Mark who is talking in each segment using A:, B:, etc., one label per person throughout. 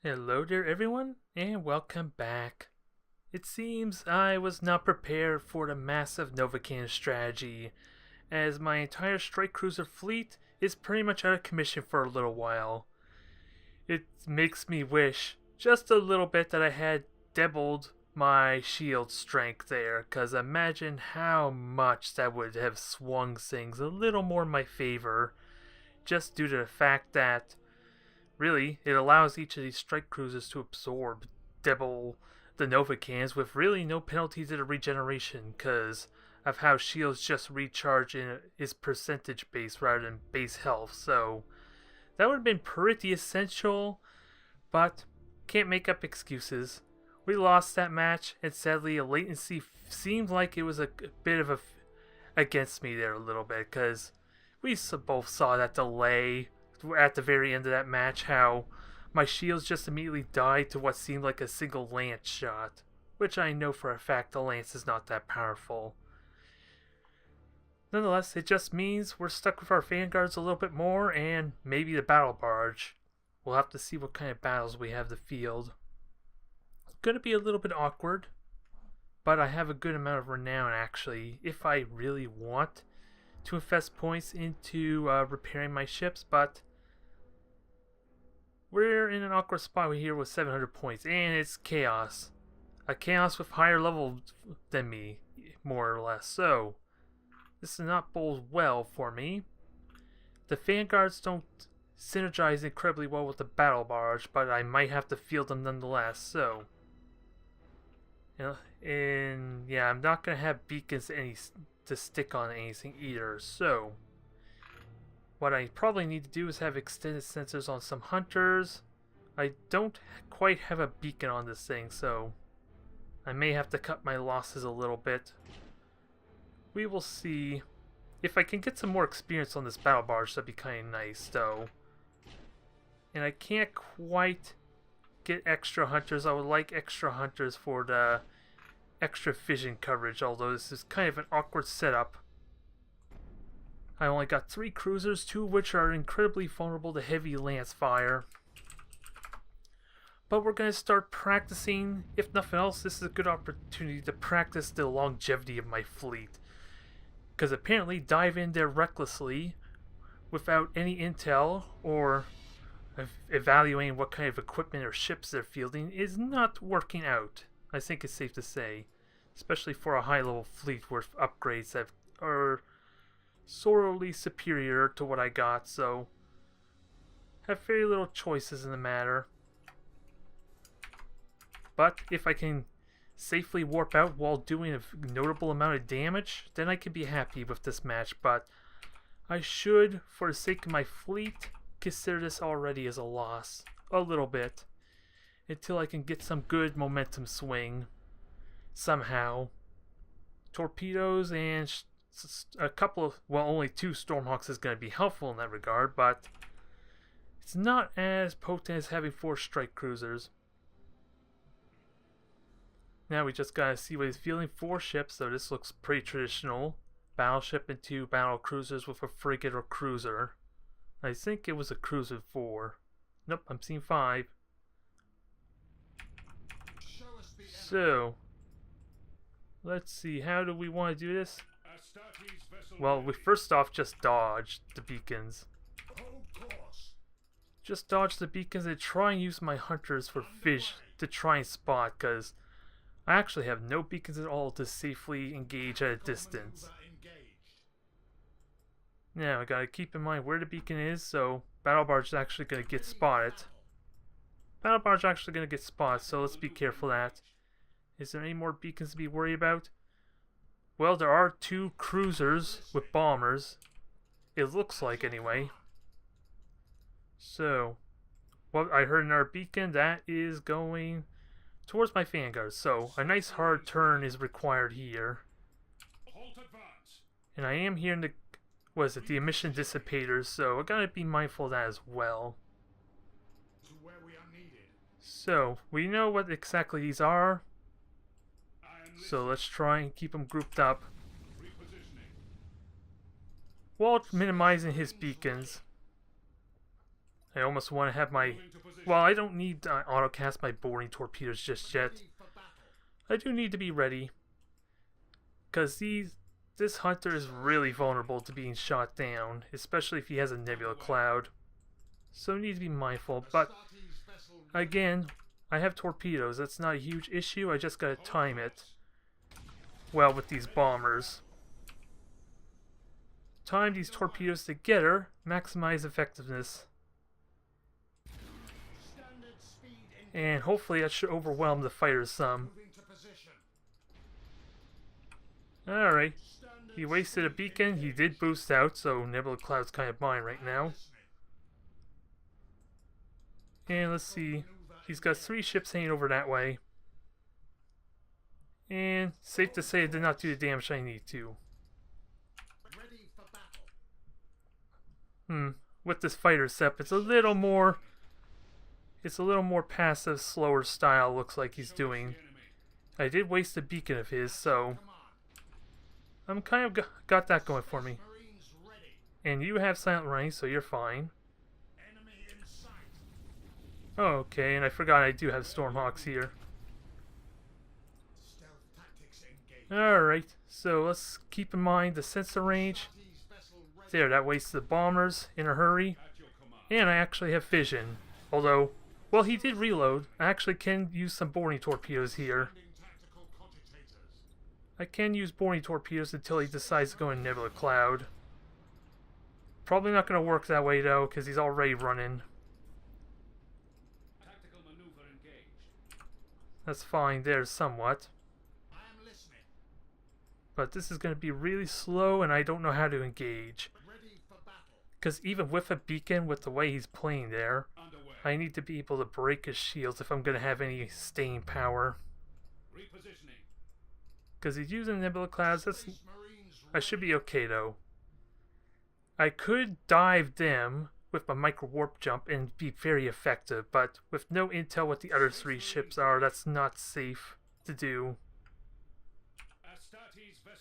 A: Hello there everyone, and welcome back. It seems I was not prepared for the massive Novacan strategy, as my entire strike cruiser fleet is pretty much out of commission for a little while. It makes me wish just a little bit that I had doubled my shield strength there, cause imagine how much that would have swung things a little more in my favor, just due to the fact that really, it allows each of these strike cruisers to absorb double the Nova cans with really no penalty to the regeneration because of how shields just recharge in is percentage based rather than base health. So that would have been pretty essential, but can't make up excuses. We lost that match, and sadly, a latency seemed like it was a bit of a against me there a little bit because we both saw that delay at the very end of that match, how my shields just immediately died to what seemed like a single lance shot, which I know for a fact the lance is not that powerful. Nonetheless, it just means we're stuck with our vanguards a little bit more and maybe the battle barge. We'll have to see what kind of battles we have to field. Gonna be a little bit awkward, but I have a good amount of renown actually, if I really want to invest points into repairing my ships, but we're in an awkward spot here with 700 points, and it's chaos. A chaos with higher level than me, more or less. So, this does not bode well for me. The vanguards don't synergize incredibly well with the battle barge, but I might have to field them nonetheless. So, and yeah, I'm not gonna have beacons to stick on anything either. So, what I probably need to do is have extended sensors on some hunters. I don't quite have a beacon on this thing, so I may have to cut my losses a little bit. We will see. If I can get some more experience on this battle barge, that'd be kind of nice, though. And I can't quite get extra hunters. I would like extra hunters for the extra vision coverage, although this is kind of an awkward setup. I only got 3 cruisers, 2 of which are incredibly vulnerable to heavy lance fire. But we're going to start practicing. If nothing else, this is a good opportunity to practice the longevity of my fleet. Because apparently dive in there recklessly without any intel or evaluating what kind of equipment or ships they're fielding is not working out. I think it's safe to say. Especially for a high level fleet where upgrades are sorely superior to what I got, so have very little choices in the matter. But if I can safely warp out while doing a notable amount of damage, then I can be happy with this match. But I should, for the sake of my fleet, consider this already as a loss. A little bit. Until I can get some good momentum swing. Somehow. Torpedoes and a couple of, well, only 2 Stormhawks is going to be helpful in that regard, but it's not as potent as having 4 strike cruisers. Now we just gotta see what he's feeling. 4 ships, so this looks pretty traditional. Battleship and 2 battle cruisers with a frigate or cruiser. I think it was a cruiser 4. Nope, I'm seeing 5. So, let's see, how do we want to do this? Well, we first off just dodge the beacons. Just dodge the beacons and try and use my hunters for fish to try and spot, because I actually have no beacons at all to safely engage at a distance. Now, I gotta keep in mind where the beacon is, so battle barge is actually gonna get spotted. Battle barge is actually gonna get spotted, so let's be careful of that. Is there any more beacons to be worried about? Well, there are 2 cruisers with bombers. It looks like, anyway. So, what I heard in our beacon, that is going towards my vanguard. So, a nice hard turn is required here. And I am here in the, what is it, the emission dissipators, so I gotta be mindful of that as well. So, we know what exactly these are. So let's try and keep them grouped up while minimizing his beacons. I almost want to have my... Well, I don't need to auto-cast my boarding torpedoes just yet. I do need to be ready. Because this hunter is really vulnerable to being shot down, especially if he has a nebula cloud. So I need to be mindful, but again, I have torpedoes. That's not a huge issue, I just gotta time it well with these bombers. Time these torpedoes together, maximize effectiveness. And hopefully that should overwhelm the fighters some. Alright. He wasted a beacon, he did boost out, so Nebula Cloud's kind of mine right now. And let's see. He's got 3 ships hanging over that way. And safe to say I did not do the damage I need to. With this fighter set, it's a little more passive, slower style looks like he's doing. I did waste a beacon of his, so I'm kind of got that going for me. And you have silent running, so you're fine. Okay, and I forgot I do have Stormhawks here. Alright, so let's keep in mind the sensor range. There, that wastes the bombers in a hurry. And I actually have fission. Although, well, he did reload. I actually can use some boarding torpedoes here. I can use boarding torpedoes until he decides to go in Nebula Cloud. Probably not going to work that way though, because he's already running. That's fine there somewhat. But this is going to be really slow and I don't know how to engage. Because even with a beacon, with the way he's playing there, I need to be able to break his shields if I'm going to have any staying power. Because he's using Nebula Clouds, I should be okay though. I could dive them with my micro warp jump and be very effective, but with no intel what the other 3 ships are, that's not safe to do.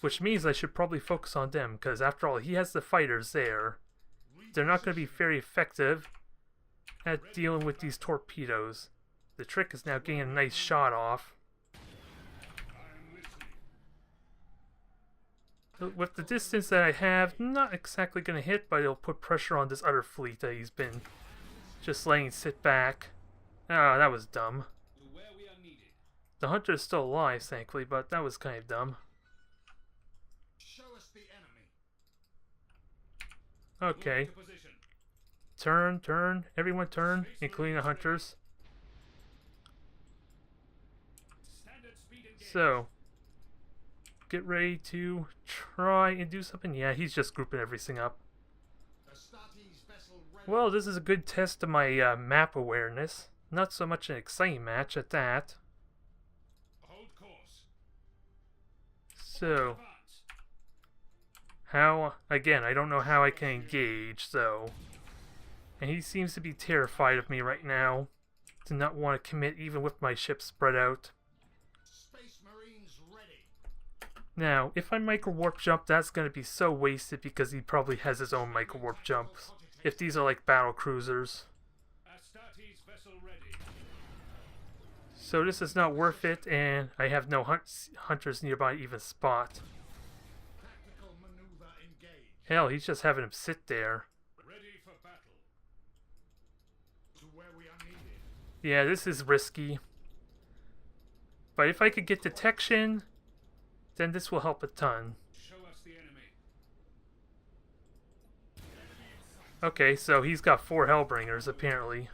A: Which means I should probably focus on them, because after all, he has the fighters there. They're not going to be very effective at dealing with these torpedoes. The trick is now getting a nice shot off. With the distance that I have, not exactly going to hit, but it'll put pressure on this other fleet that he's been just letting sit back. Ah, that was dumb. The hunter is still alive, thankfully, but that was kind of dumb. Okay. Turn. Everyone turn, including the hunters. So, get ready to try and do something. Yeah, he's just grouping everything up. Well, this is a good test of my map awareness. Not so much an exciting match at that. So, how, again, I don't know how I can engage, though. And he seems to be terrified of me right now. To not want to commit even with my ship spread out. Now, if I micro warp jump, that's going to be so wasted because he probably has his own micro warp jumps. If these are like battle cruisers. So this is not worth it, and I have no hunters nearby to even spot. Hell, he's just having him sit there. Yeah, this is risky. But if I could get detection, then this will help a ton. Okay, so he's got 4 Hellbringers, apparently.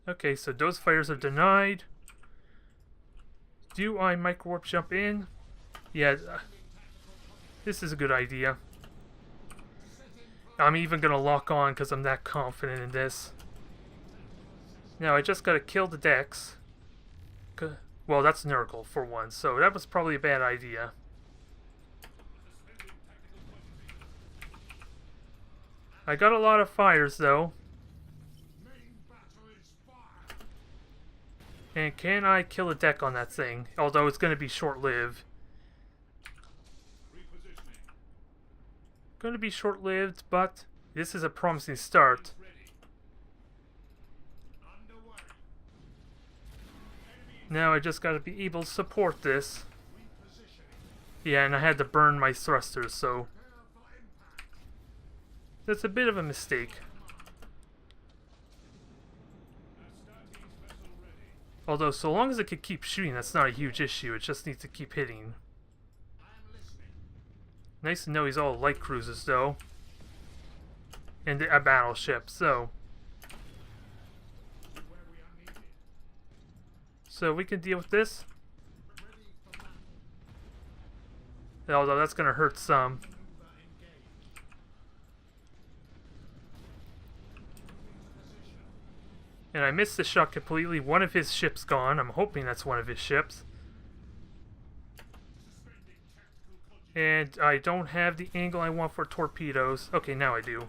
A: Okay, so those fighters are denied. Do I micro warp jump in? Yeah, this is a good idea. I'm even gonna lock on because I'm that confident in this. Now I just gotta kill the decks. Well, that's Nurgle for one, so that was probably a bad idea. I got a lot of fires though. And can I kill a deck on that thing? Although it's going to be short-lived. Going to be short-lived, but this is a promising start. Now I just gotta be able to support this. Yeah, and I had to burn my thrusters, so that's a bit of a mistake. Although, so long as it can keep shooting, that's not a huge issue. It just needs to keep hitting. Nice to know he's all light cruisers, though. And a battleship, so... So we can deal with this. Although that's gonna hurt some. And I missed the shot completely. One of his ships gone. I'm hoping that's one of his ships. And I don't have the angle I want for torpedoes. Okay, now I do.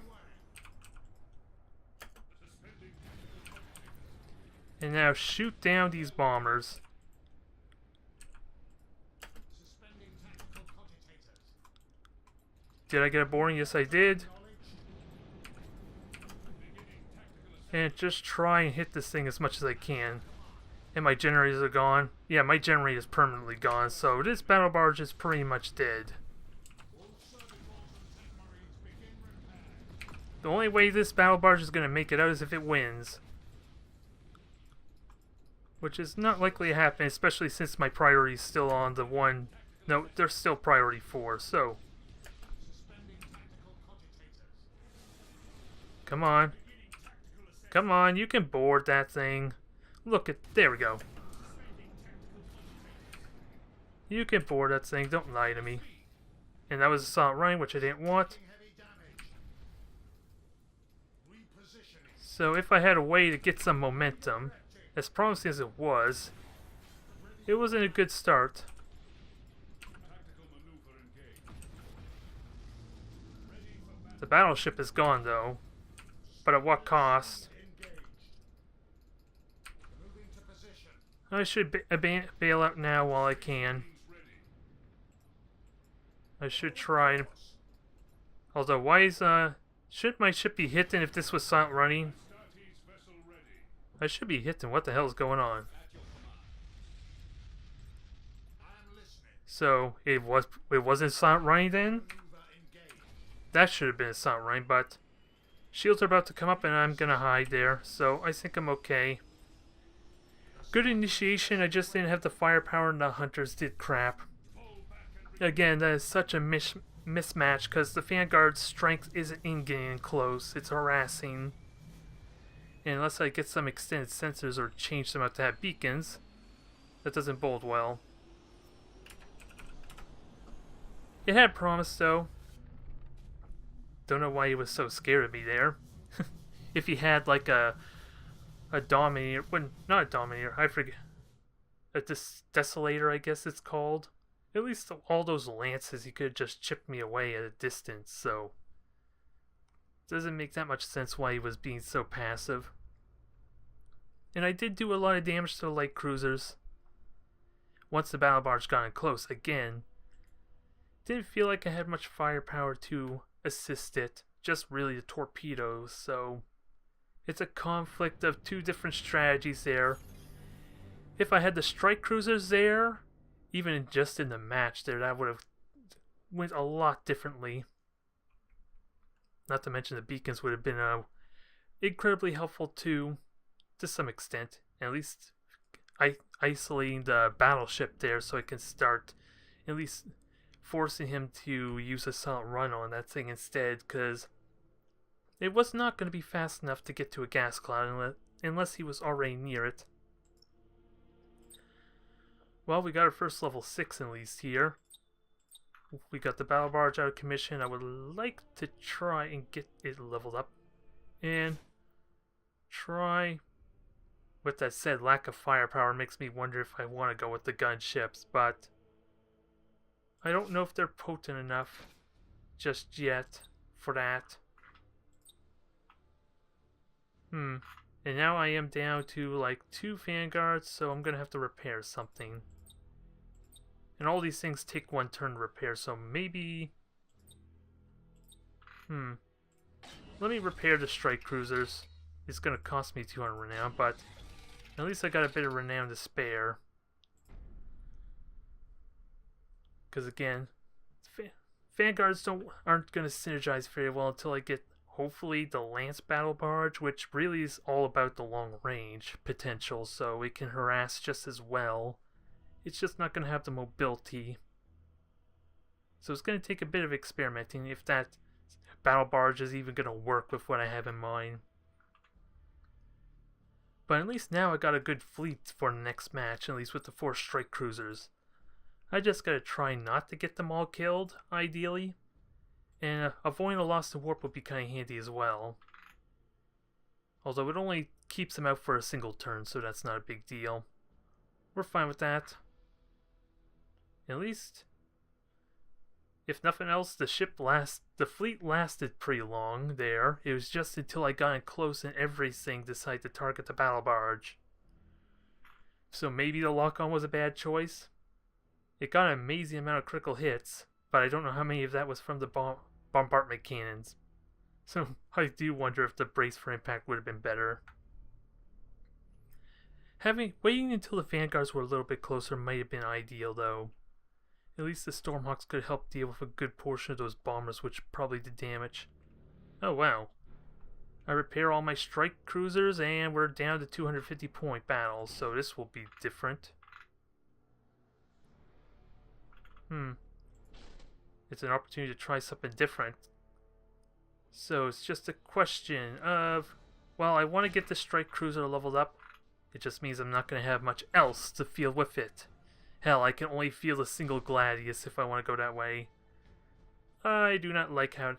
A: And now shoot down these bombers. Did I get a boarding? Yes, I did. And just try and hit this thing as much as I can. And my generators are gone. Yeah, my generator is permanently gone, so this battle barge is pretty much dead. The only way this battle barge is going to make it out is if it wins. Which is not likely to happen, especially since my priority is still on the one... No, they're still priority 4, so... Come on. Come on, you can board that thing. Look at... There we go. You can board that thing, don't lie to me. And that was a solid run, which I didn't want. So if I had a way to get some momentum... As promising as it wasn't a good start. The battleship is gone though, but at what cost? I should bail out now while I can. I should try. Although, why is should my ship be hitting if this was silent running? I should be hitting. What the hell is going on? So it wasn't silent running then? That should have been a silent running, but shields are about to come up and I'm gonna hide there, so I think I'm okay. Good initiation, I just didn't have the firepower and the hunters did crap. Again, that is such a mismatch because the Vanguard's strength isn't in getting close, it's harassing. And unless I get some extended sensors or change them out to have beacons, that doesn't bode well. It had promise though. Don't know why he was so scared of me there. If he had like a Dominator, well, not a Dominator, I forget. A Desolator, I guess it's called. At least all those lances, he could just chip me away at a distance, so... Doesn't make that much sense why he was being so passive. And I did do a lot of damage to the light cruisers. Once the battle barge got in close again. Didn't feel like I had much firepower to assist it. Just really the torpedoes, so... It's a conflict of two different strategies there. If I had the strike cruisers there, even just in the match there, that would have went a lot differently. Not to mention the beacons would have been incredibly helpful too, to some extent. At least isolating the battleship there so I can start at least forcing him to use a silent run on that thing instead, because it was not going to be fast enough to get to a gas cloud unless he was already near it. Well, we got our first level 6 at least here. We got the battle barge out of commission. I would like to try and get it leveled up. And try... With that said, lack of firepower makes me wonder if I want to go with the gunships, but I don't know if they're potent enough just yet for that. And now I am down to like 2 Vanguards, so I'm going to have to repair something. And all these things take 1 turn to repair, so maybe Let me repair the strike cruisers. It's gonna cost me 200 renown, but at least I got a bit of renown to spare. Because again, vanguards aren't gonna synergize very well until I get hopefully the lance battle barge, which really is all about the long range potential, so it can harass just as well. It's just not gonna have the mobility. So it's gonna take a bit of experimenting if that battle barge is even gonna work with what I have in mind. But at least now I got a good fleet for the next match, at least with the 4 strike cruisers. I just gotta try not to get them all killed, ideally. And avoiding a loss to warp would be kinda handy as well. Although it only keeps them out for a single turn, so that's not a big deal. We're fine with that. At least, if nothing else, the fleet lasted pretty long there. It was just until I got in close and everything decided to target the battle barge. So maybe the lock-on was a bad choice. It got an amazing amount of critical hits, but I don't know how many of that was from the bombardment cannons. So I do wonder if the brace for impact would have been better. Waiting until the vanguards were a little bit closer might have been ideal though. At least the Stormhawks could help deal with a good portion of those bombers, which probably did damage. Oh wow. I repair all my strike cruisers and we're down to 250 point battles, so this will be different. It's an opportunity to try something different. So it's just a question of, well, I want to get the strike cruiser leveled up. It just means I'm not going to have much else to field with it. Hell, I can only field a single Gladius if I want to go that way. I do not like how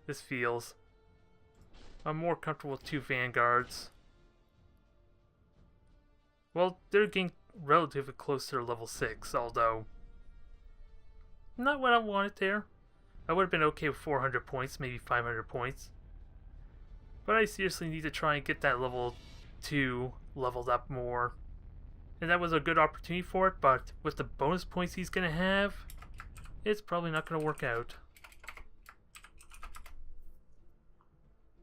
A: this feels. I'm more comfortable with 2 vanguards. Well, they're getting relatively close to their level 6, although not what I wanted there. I would have been okay with 400 points, maybe 500 points. But I seriously need to try and get that level 2 leveled up more. And that was a good opportunity for it, but with the bonus points he's going to have, it's probably not going to work out.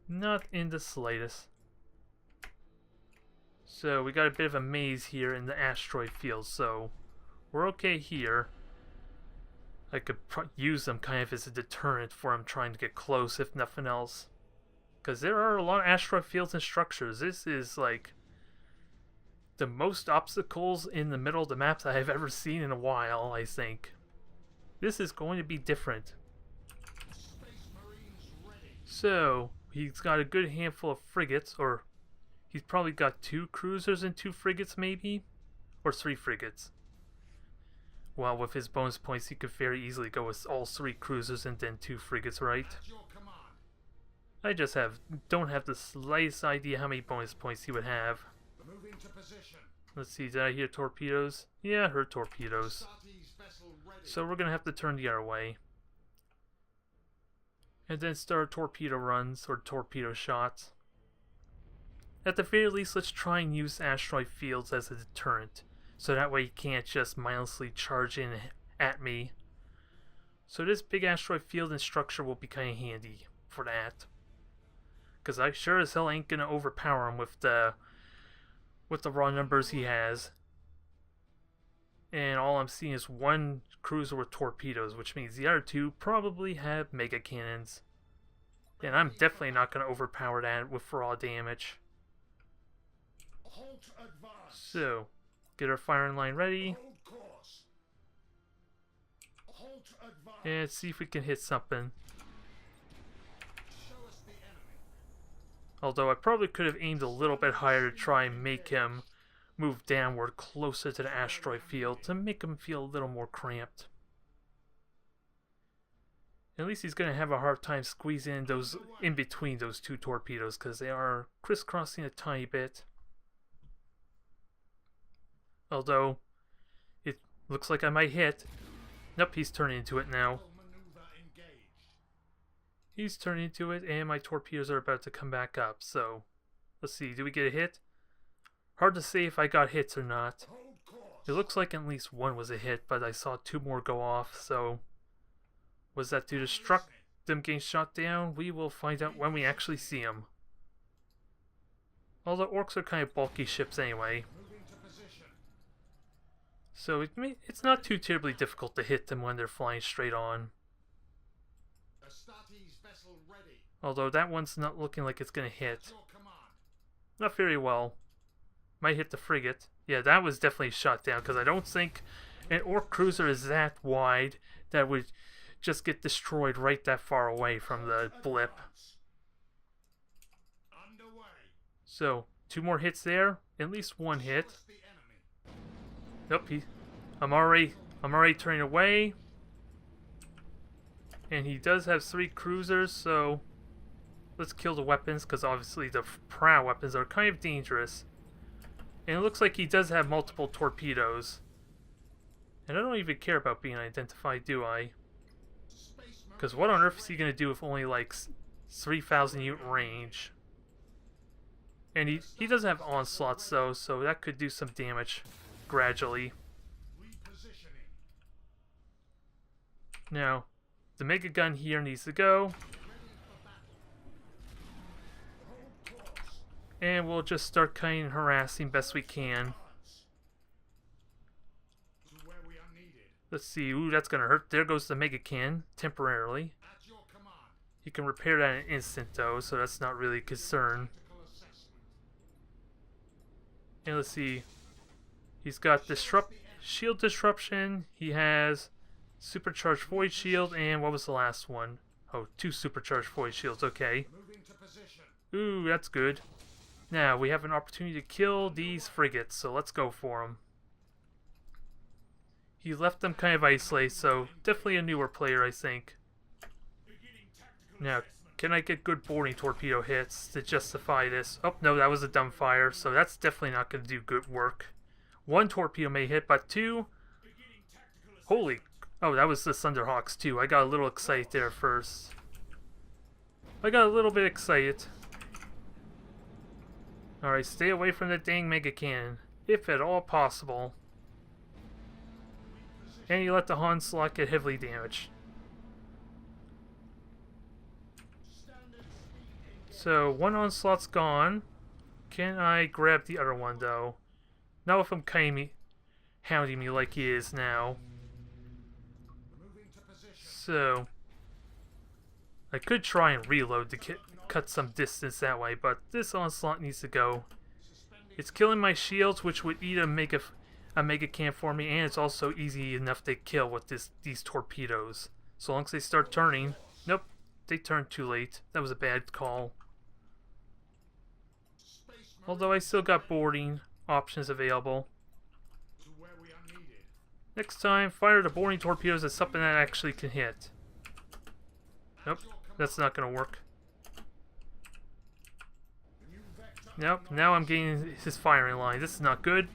A: Not in the slightest. So we got a bit of a maze here in the asteroid field, so we're okay here. I could use them kind of as a deterrent for him trying to get close, if nothing else. Because there are a lot of asteroid fields and structures. This is like the most obstacles in the middle of the maps I have ever seen in a while, I think. This is going to be different. So, he's got a good handful of frigates, or he's probably got 2 cruisers and 2 frigates maybe? Or 3 frigates. Well, with his bonus points, he could very easily go with all 3 cruisers and then 2 frigates, right? I just don't have the slightest idea how many bonus points he would have. Let's see, did I hear torpedoes? Yeah, I heard torpedoes. So we're gonna have to turn the other way. And then start torpedo runs, or torpedo shots. At the very least, let's try and use asteroid fields as a deterrent. So that way he can't just mindlessly charge in at me. So this big asteroid field and structure will be kind of handy for that. Because I sure as hell ain't going to overpower him with the raw numbers he has. And all I'm seeing is 1 cruiser with torpedoes, which means the other 2 probably have mega cannons. And I'm definitely not going to overpower that with raw damage. So, get our firing line ready. And see if we can hit something. Although I probably could have aimed a little bit higher to try and make him move downward closer to the asteroid field to make him feel a little more cramped. At least he's going to have a hard time squeezing those in between those 2 torpedoes because they are crisscrossing a tiny bit. Although, it looks like I might hit. Nope, he's turning into it now. He's turning into it, and my torpedoes are about to come back up, so let's see, do we get a hit? Hard to say if I got hits or not. It looks like at least 1 was a hit, but I saw 2 more go off, so was that due to them getting shot down? We will find out when we actually see them. All the orcs are kind of bulky ships anyway. So it's not too terribly difficult to hit them when they're flying straight on. Although that one's not looking like it's going to hit. Not very well. Might hit the frigate. Yeah, that was definitely shot down, because I don't think an orc cruiser is that wide that would just get destroyed right that far away from the blip. So, 2 more hits there. At least 1 hit. Nope, I'm already turning away. And he does have 3 cruisers, so let's kill the weapons, because obviously the prow weapons are kind of dangerous. And it looks like he does have multiple torpedoes. And I don't even care about being identified, do I? Because what on earth is he going to do with only like 3,000 unit range? And he does have onslaughts though, so that could do some damage gradually. Now, the mega gun here needs to go. And we'll just start kind of harassing best we can. Let's see. Ooh, that's going to hurt. There goes the mega cannon, temporarily. You can repair that in an instant, though, so that's not really a concern. And let's see. He's got shield disruption. He has supercharged void shield, and what was the last one? Oh, 2 supercharged void shields. Okay. Ooh, that's good. Now, we have an opportunity to kill these frigates, so let's go for them. He left them kind of isolated, so definitely a newer player, I think. Now, can I get good boarding torpedo hits to justify this? Oh, no, that was a dumbfire, so that's definitely not going to do good work. 1 torpedo may hit, but 2... Holy... Oh, that was the Thunderhawks, too. I got a little excited there first. I got a little bit excited. Alright, stay away from the dang mega cannon, if at all possible. And you let the onslaught get heavily damaged. So, 1 onslaught's gone. Can I grab the other one, though? Not if I'm kind of hounding me like he is now. So, I could try and reload to cut some distance that way, but this onslaught needs to go. It's killing my shields, which would eat a mega cannon for me, and it's also easy enough to kill with these torpedoes. So long as they start turning. Nope, they turned too late. That was a bad call. Although I still got boarding options available. Next time, fire the boarding torpedoes at something that actually can hit. Nope, that's not going to work. Nope, now I'm getting his firing line. This is not good.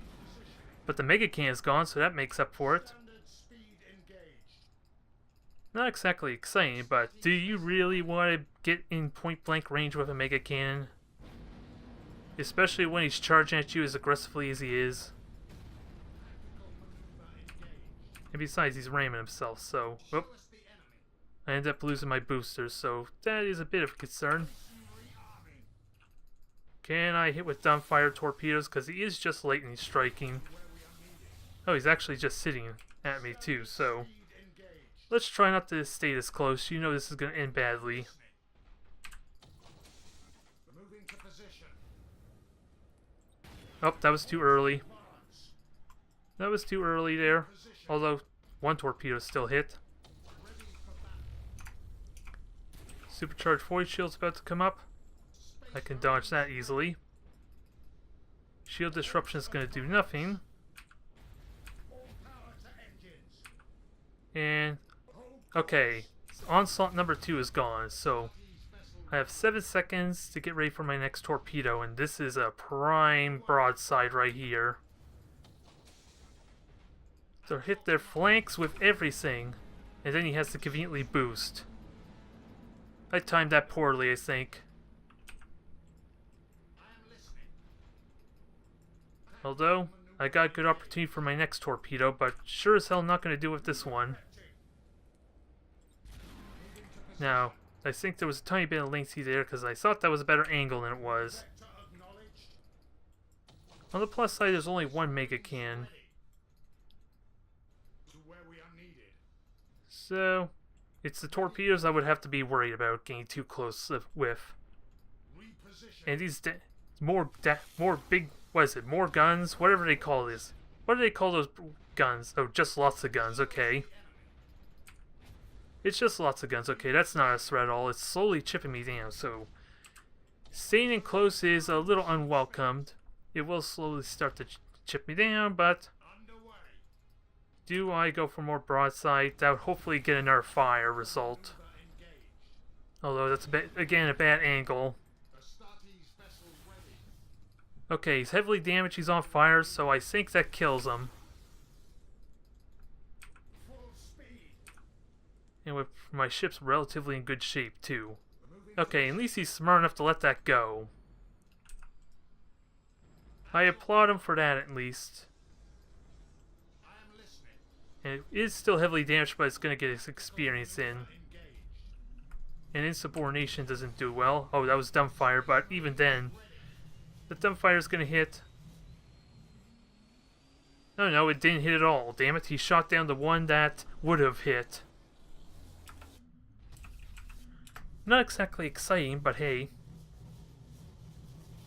A: But the mega cannon is gone, so that makes up for it. Not exactly exciting, but do you really want to get in point blank range with a mega cannon? Especially when he's charging at you as aggressively as he is. And besides, he's ramming himself, so... Whoop. I ended up losing my boosters, so that is a bit of a concern. Can I hit with dumbfire torpedoes? Because he is just lightning striking. Oh, he's actually just sitting at me too, so... Let's try not to stay this close. You know this is going to end badly. Oh, that was too early. That was too early there. Although, 1 torpedo still hit. Supercharged void shield's about to come up. I can dodge that easily. Shield disruption is going to do nothing. And, okay, onslaught number 2 is gone, so I have 7 seconds to get ready for my next torpedo, and this is a prime broadside right here. So hit their flanks with everything, and then he has to conveniently boost. I timed that poorly, I think. Although, I got a good opportunity for my next torpedo, but sure as hell not going to do with this one. Now, I think there was a tiny bit of latency there because I thought that was a better angle than it was. On the plus side, there's only one mega can. So, it's the torpedoes I would have to be worried about getting too close with. And these more big, what is it, more guns? Whatever they call this. What do they call those guns? Oh, just lots of guns, okay. It's just lots of guns, okay, that's not a threat at all. It's slowly chipping me down, so staying in close is a little unwelcomed. It will slowly start to chip me down, but do I go for more broadside? That would hopefully get another fire result. Although that's again a bad angle. Okay, he's heavily damaged, he's on fire, so I think that kills him. And with my ship's relatively in good shape too. Okay, at least he's smart enough to let that go. I applaud him for that at least. And it is still heavily damaged, but it's going to get its experience in. And insubordination doesn't do well. Oh, that was dumbfire, but even then, the dumbfire is going to hit. No, it didn't hit at all. Damn it, he shot down the one that would have hit. Not exactly exciting, but hey.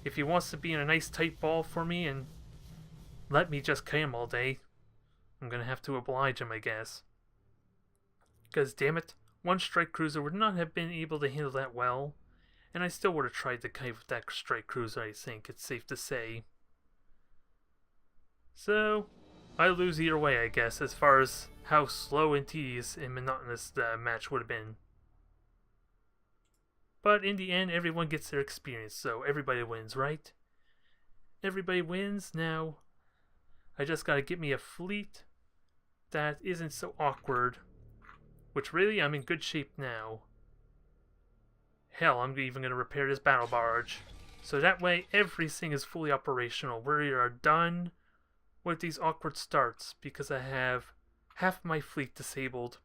A: If he wants to be in a nice tight ball for me and let me just kite him all day, I'm gonna have to oblige him, I guess. Because, damn it, one strike cruiser would not have been able to handle that well, and I still would have tried to kite with that strike cruiser, I think, it's safe to say. So, I lose either way, I guess, as far as how slow and tedious and monotonous the match would have been. But in the end, everyone gets their experience, so everybody wins, right? Everybody wins. Now, I just gotta get me a fleet that isn't so awkward. Which really, I'm in good shape now. Hell, I'm even gonna repair this battle barge. So that way, everything is fully operational. We are done with these awkward starts, because I have half my fleet disabled.